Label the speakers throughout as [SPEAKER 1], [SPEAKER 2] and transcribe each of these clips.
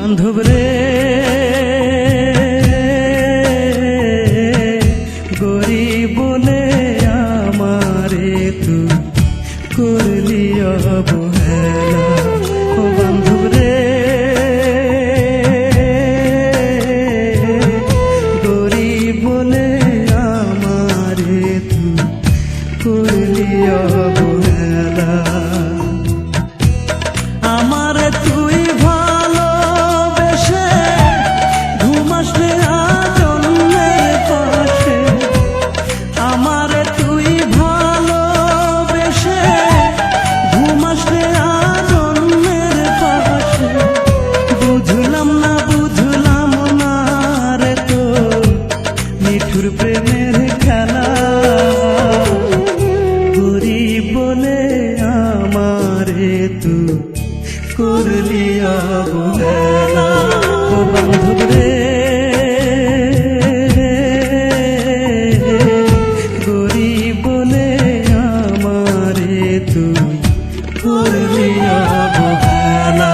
[SPEAKER 1] বান্ধব রে গরিব বলে আমারে তুই করলি অবহেলা। ও বান্ধব রে গরিব বলে আমারে তুই করলি অবহেলা। আমারে তুই ভালোবেসে ঘুমাসলে আজন্মের পাশে, আমারে তুই ভালোবেসে ঘুমাসলে আজন্মের পাশে। বুঝলাম না রে তোর নিঠুর প্রেমের খেলা। গরিব বলে আমারে তুই করলি অবহেলা। ও বান্ধব রে গরিব বলে আমারে তুই করলি অবহেলা।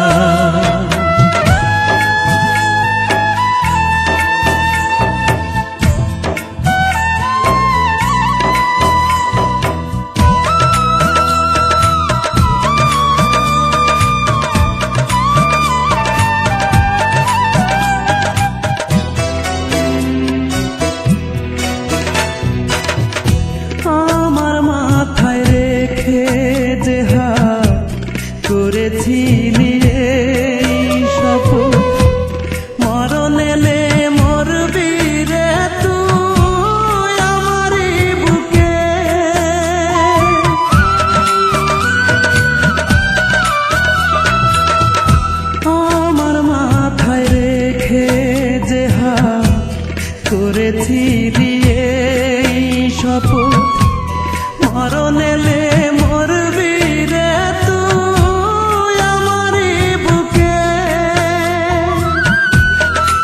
[SPEAKER 1] আমার মাথায় রেখে যে হাত করেছিলি এই শপথ, মরণ এলে মরবি রে তুই আমারই বুকে। আমার মাথায় রেখে যে হাত করেছিলি এই শপথ, মরণ এলে মরবি রে তুই আমারই বুকে।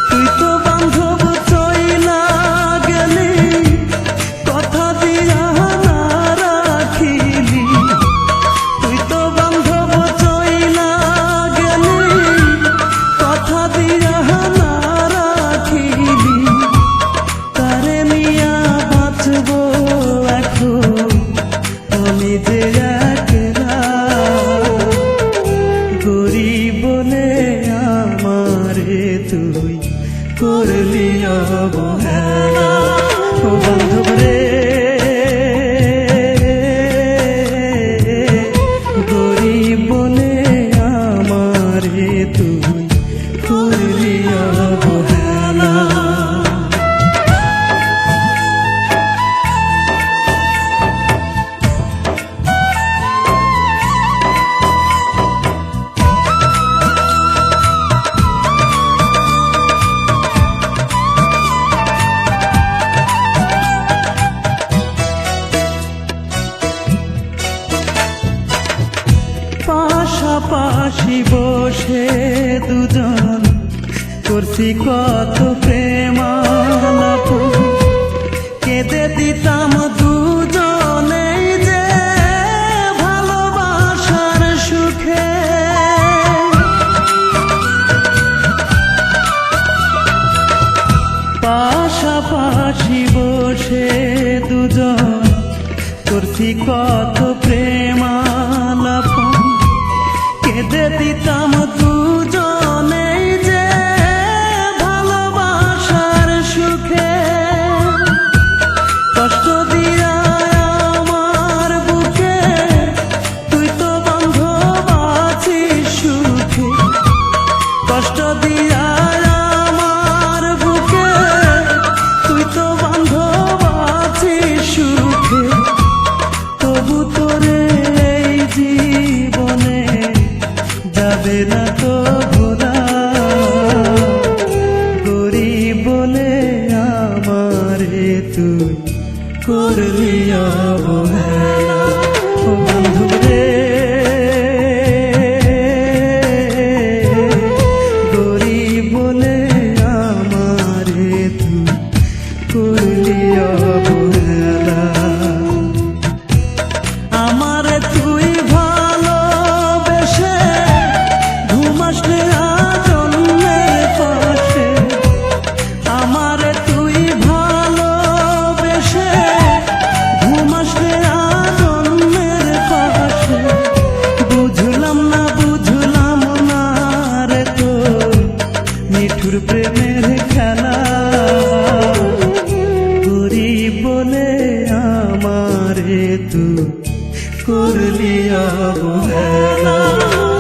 [SPEAKER 1] তুই তো বান্ধব চইলা গেলি, কথা দিয়া না রাখিলি। তুই তো বান্ধব চইলা গেলি, কথা দিয়া না রাখিলি। তারে নিয়া বাঁচবো এখন আমি যে একলা। গরিব বলে আমারে তুই করলি অবহেলা। ও বান্ধব রে গরিব বলে আমারে তুই করলি অবহেলা। পাশাপাশি বসে দুজন করছি কত প্রেমালাপ, কেঁদে দিতাম দুজনেই যে ভালোবাসার সুখে। পাশাপাশি বসে দুজন করছি কত প্রেমালাপ, কেঁদে দিতাম দুজনেই যে ভালোবাসার সুখে। কষ্ট দিয়া আমার বুকে তুই তো বান্ধব আছিস সুখে। কষ্ট দিয়া আমার বুকে তুই তো বান্ধব আছিস সুখে। তবু তোরে এই জীবনে যাবে না। করলি অবহেলা।